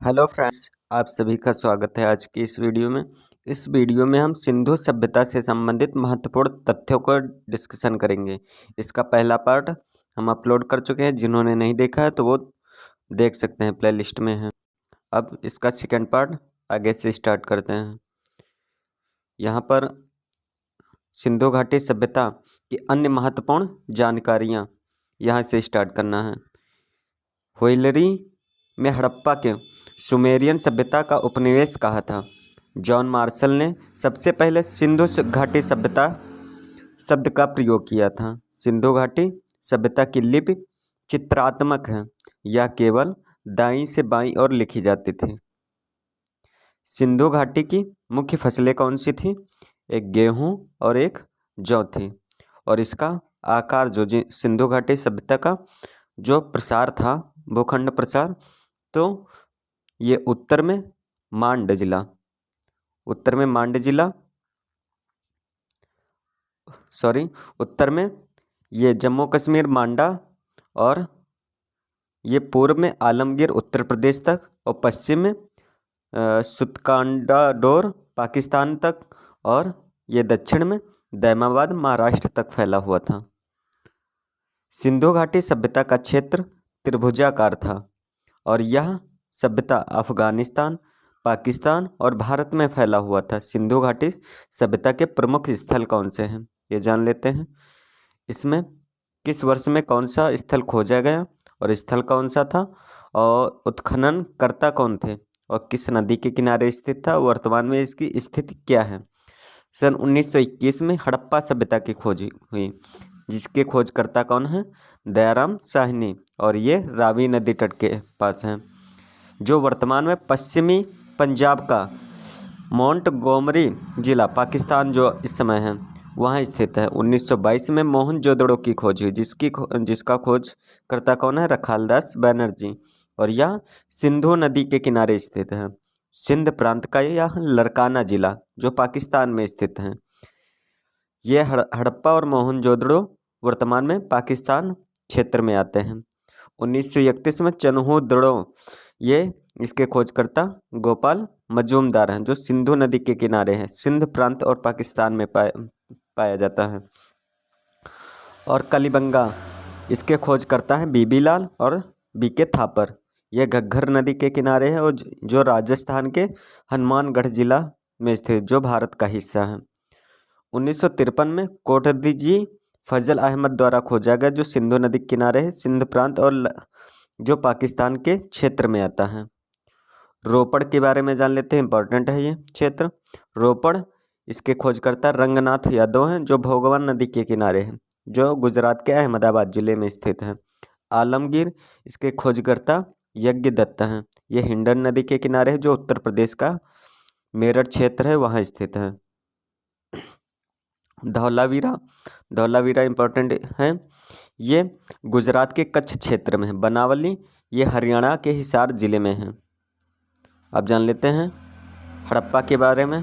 Hello friends, आप सभी का स्वागत है आज की इस वीडियो में। इस वीडियो में हम सिंधु सभ्यता से संबंधित महत्वपूर्ण तथ्यों को डिस्कशन करेंगे। इसका पहला पार्ट हम अपलोड कर चुके हैं, जिन्होंने नहीं देखा है तो वो देख सकते हैं, प्लेलिस्ट में है। अब इसका सेकंड पार्ट आगे से स्टार्ट करते हैं। यहाँ पर सिंधु घाटी सभ्यता की अन्य महत्वपूर्ण जानकारियाँ यहाँ से स्टार्ट करना है। व्हीलरी में हड़प्पा के सुमेरियन सभ्यता का उपनिवेश कहा था। जॉन मार्शल ने सबसे पहले सिंधु घाटी सभ्यता शब्द का प्रयोग किया था। सिंधु घाटी सभ्यता की लिपि चित्रात्मक है, यह केवल दाईं से बाईं ओर लिखी जाती थी। सिंधु घाटी की मुख्य फसलें कौन सी थी? एक गेहूं और एक जौ थी। और इसका आकार जो सिंधु घाटी सभ्यता का जो प्रसार था, भूखंड प्रसार, तो ये उत्तर में मांड जिला, उत्तर में ये जम्मू कश्मीर मांडा, और ये पूर्व में आलमगीर उत्तर प्रदेश तक, और पश्चिम में सुतकांडाडोर पाकिस्तान तक, और ये दक्षिण में दैमाबाद महाराष्ट्र तक फैला हुआ था। सिंधु घाटी सभ्यता का क्षेत्र त्रिभुजाकार था और यह सभ्यता अफगानिस्तान, पाकिस्तान और भारत में फैला हुआ था। सिंधु घाटी सभ्यता के प्रमुख स्थल कौन से हैं, ये जान लेते हैं। इसमें किस वर्ष में कौन सा स्थल खोजा गया और स्थल कौन सा था, और उत्खननकर्ता कौन थे, और किस नदी के किनारे स्थित था, वर्तमान में इसकी स्थिति क्या है। सन 1921 में हड़प्पा सभ्यता की खोज हुई, जिसके खोजकर्ता कौन है? दयाराम साहनी, और ये रावी नदी तट के पास है, जो वर्तमान में पश्चिमी पंजाब का मोंटगोमरी जिला, पाकिस्तान जो इस समय है, वहाँ स्थित है। 1922 में मोहनजोदड़ो की खोज हुई, जिसका खोजकर्ता कौन है? रखालदास बनर्जी, और यह सिंधु नदी के किनारे स्थित है। सिंध प्रांत का यह लरकाना जिला जो पाकिस्तान में स्थित है। ये हड़प्पा और मोहनजोदड़ो वर्तमान में पाकिस्तान क्षेत्र में आते हैं। 1931 में चन्हूदड़ो, ये इसके खोजकर्ता गोपाल मजूमदार हैं, जो सिंधु नदी के किनारे हैं, सिंध प्रांत और पाकिस्तान में पाया जाता है। और कलिबंगा, इसके खोजकर्ता हैं बीबी लाल और बीके थापर, यह घग्गर नदी के किनारे है, और जो राजस्थान के हनुमानगढ़ जिला में स्थित, जो भारत का हिस्सा है। 1953 में कोटदीजी फजल अहमद द्वारा खोजा गया, जो सिंधु नदी के किनारे है, सिंध प्रांत और जो पाकिस्तान के क्षेत्र में आता है। रोपड़ के बारे में जान लेते हैं, इंपॉर्टेंट है ये क्षेत्र। रोपड़, इसके खोजकर्ता रंगनाथ यादव हैं, जो भोगवान नदी के किनारे हैं, जो गुजरात के अहमदाबाद जिले में स्थित है। आलमगीर, इसके खोजकर्ता यज्ञ दत्त हैं, ये हिंडन नदी के किनारे है, जो उत्तर प्रदेश का मेरठ क्षेत्र है, वहाँ स्थित है। धौलावीरा इंपॉर्टेंट है, ये गुजरात के कच्छ क्षेत्र में है। बनावली, ये हरियाणा के हिसार जिले में है। अब जान लेते हैं हड़प्पा के बारे में।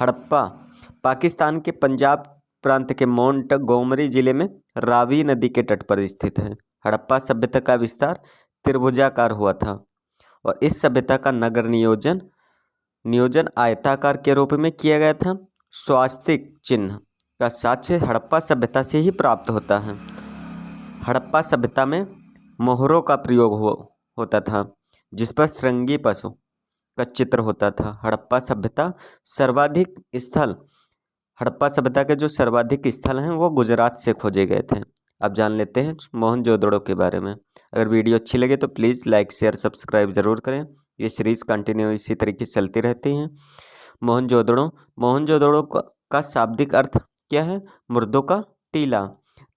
हड़प्पा पाकिस्तान के पंजाब प्रांत के मोंटगोमरी जिले में रावी नदी के तट पर स्थित है। हड़प्पा सभ्यता का विस्तार त्रिभुजाकार हुआ था, और इस सभ्यता का नगर नियोजन आयताकार के रूप में किया गया था। स्वास्तिक चिन्ह का साक्ष्य हड़प्पा सभ्यता से ही प्राप्त होता है। हड़प्पा सभ्यता में मोहरों का प्रयोग होता था, जिस पर श्रृंगी पशु का चित्र होता था। हड़प्पा सभ्यता के जो सर्वाधिक स्थल हैं वो गुजरात से खोजे गए थे। अब जान लेते हैं मोहनजोदड़ो के बारे में। अगर वीडियो अच्छी लगे तो प्लीज़ लाइक शेयर सब्सक्राइब ज़रूर करें। ये सीरीज़ कंटिन्यू इसी तरीके से चलती रहती हैं। मोहनजोदड़ो का शाब्दिक अर्थ क्या है? मुर्दों का टीला।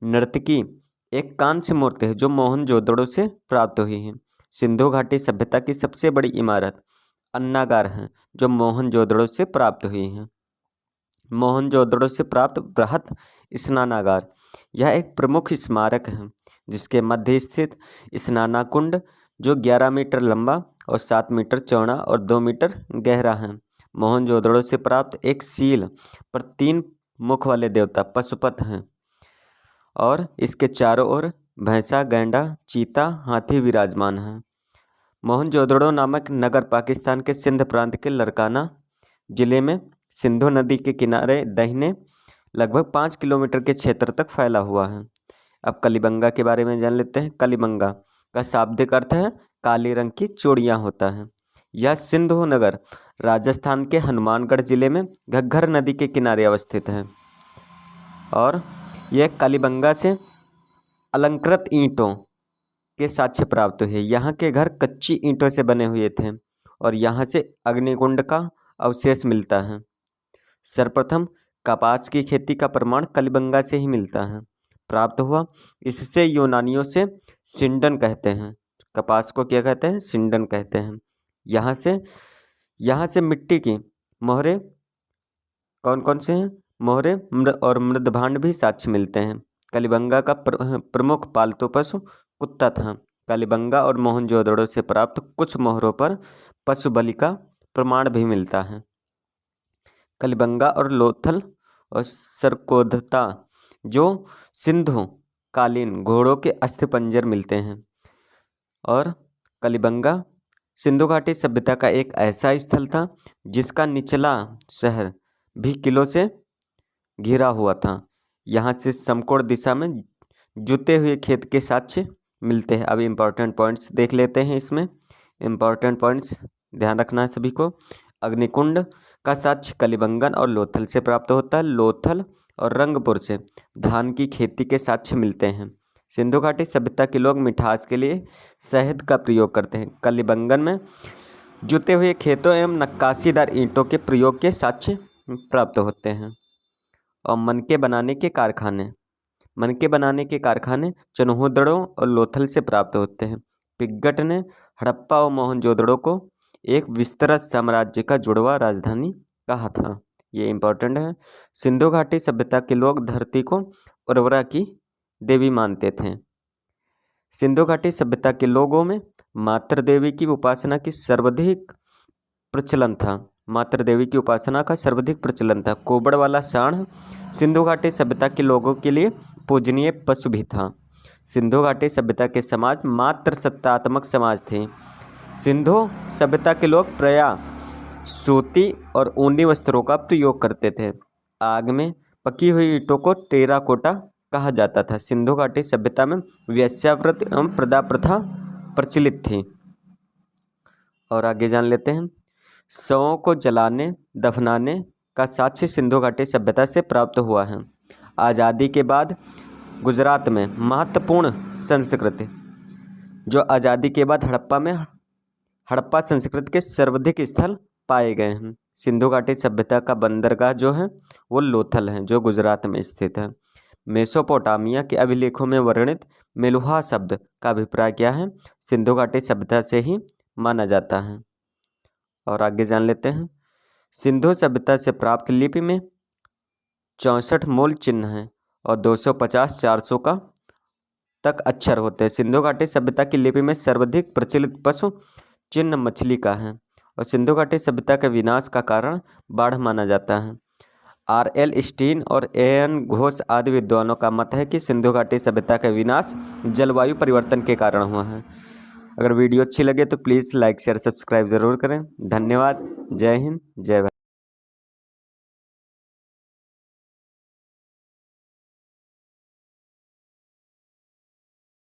नर्तकी, एक कांस्य मूर्ति है जो मोहनजोदड़ो से प्राप्त हुई है। सिंधु घाटी सभ्यता की सबसे बड़ी इमारत अन्नागार है, जो मोहनजोदड़ो से प्राप्त हुई है। मोहनजोदड़ो से प्राप्त बृहत स्नानागार, यह एक प्रमुख स्मारक है, जिसके मध्य स्थित स्नानाकुंड जो 11 मीटर लंबा और 7 मीटर चौड़ा और 2 मीटर गहरा है। मोहनजोदड़ो से प्राप्त एक सील पर 3 मुख वाले देवता पशुपत हैं, और इसके चारों ओर भैंसा, गैंडा, चीता, हाथी विराजमान हैं। मोहनजोदड़ो नामक नगर पाकिस्तान के सिंध प्रांत के लरकाना जिले में सिंधु नदी के किनारे दाहिने लगभग 5 किलोमीटर के क्षेत्र तक फैला हुआ है। अब कलिबंगा के बारे में जान लेते हैं। कलिबंगा का शाब्दिक अर्थ है काले रंग की चूड़ियाँ होता है। यह सिंधु नगर राजस्थान के हनुमानगढ़ जिले में घग्गर नदी के किनारे अवस्थित है और यह कलिबंगा से अलंकृत ईंटों के साक्ष्य प्राप्त हुए। यहाँ के घर कच्ची ईंटों से बने हुए थे और यहाँ से अग्निकुंड का अवशेष मिलता है। सर्वप्रथम कपास की खेती का प्रमाण कलिबंगा से ही मिलता है प्राप्त हुआ। इससे यूनानियों से सिंडन कहते हैं। कपास को क्या कहते हैं? सिंडन कहते हैं। यहाँ से मिट्टी की मोहरे कौन कौन से हैं? मोहरे और मृदभांड भी साक्ष्य मिलते हैं। कलिबंगा का प्रमुख पालतू पशु कुत्ता था। कलिबंगा और मोहनजोदड़ो से प्राप्त कुछ मोहरों पर पशु बलि का प्रमाण भी मिलता है। कलिबंगा और लोथल और सरकोधता जो सिंधु कालीन घोड़ों के अस्थिपंजर मिलते हैं। और कलिबंगा सिंधु घाटी सभ्यता का एक ऐसा स्थल था जिसका निचला शहर भी किलों से घिरा हुआ था। यहाँ से समकोण दिशा में जुते हुए खेत के साक्ष्य मिलते हैं। अब इम्पॉर्टेंट पॉइंट्स देख लेते हैं। इसमें इम्पॉर्टेंट पॉइंट्स ध्यान रखना है सभी को। अग्निकुंड का साक्ष्य कलिबंगन और लोथल से प्राप्त होता है। लोथल और रंगपुर से धान की खेती के साक्ष्य मिलते हैं। सिंधु घाटी सभ्यता के लोग मिठास के लिए शहद का प्रयोग करते हैं। कलिबंगन में जुते हुए खेतों एवं नक्काशीदार ईंटों के प्रयोग के साक्ष्य प्राप्त होते हैं। और मनके बनाने के कारखाने चन्होदड़ों और लोथल से प्राप्त होते हैं। पिग्गट ने हड़प्पा और मोहनजोदड़ो को एक विस्तृत साम्राज्य का जुड़वा राजधानी कहा था। ये इम्पोर्टेंट है। सिंधु घाटी सभ्यता के लोग धरती को उर्वरा की देवी मानते थे। सिंधु घाटी सभ्यता के लोगों में मातृ देवी की उपासना का सर्वाधिक प्रचलन था। कोबड़ वाला सांड सिंधु घाटी सभ्यता के लोगों के लिए पूजनीय पशु भी था। सिंधु घाटी सभ्यता के समाज मात्र सत्तात्मक समाज थे। सिंधु सभ्यता के लोग प्रायः सूती और ऊनी वस्त्रों का प्रयोग करते थे। आग में पकी हुई ईंटों को टेराकोटा कहा जाता था। सिंधु घाटी सभ्यता में वेश्याव्रत एवं प्रदा प्रथा प्रचलित थी। और आगे जान लेते हैं। शवों को जलाने दफनाने का साक्ष्य सिंधु घाटी सभ्यता से प्राप्त हुआ है। आज़ादी के बाद गुजरात में महत्वपूर्ण संस्कृति जो आज़ादी के बाद हड़प्पा संस्कृति के सर्वाधिक स्थल पाए गए हैं। सिंधु घाटी सभ्यता का बंदरगाह जो है वो लोथल है जो गुजरात में स्थित है। मेसोपोटामिया के अभिलेखों में वर्णित मेलुहा शब्द का अभिप्राय क्या है? सिंधु घाटी सभ्यता से ही माना जाता है। और आगे जान लेते हैं। सिंधु सभ्यता से प्राप्त लिपि में 64 मूल चिन्ह हैं और 250-400 का तक अक्षर होते हैं। सिंधु घाटी सभ्यता की लिपि में सर्वाधिक प्रचलित पशु चिन्ह मछली का है और सिंधु घाटी सभ्यता के विनाश का कारण बाढ़ माना जाता है। R.L. स्टीन और A.N. घोष आदि विद्वानों का मत है कि सिंधु घाटी सभ्यता का विनाश जलवायु परिवर्तन के कारण हुआ है। अगर वीडियो अच्छी लगे तो प्लीज़ लाइक शेयर सब्सक्राइब ज़रूर करें। धन्यवाद। जय हिंद जय भारत।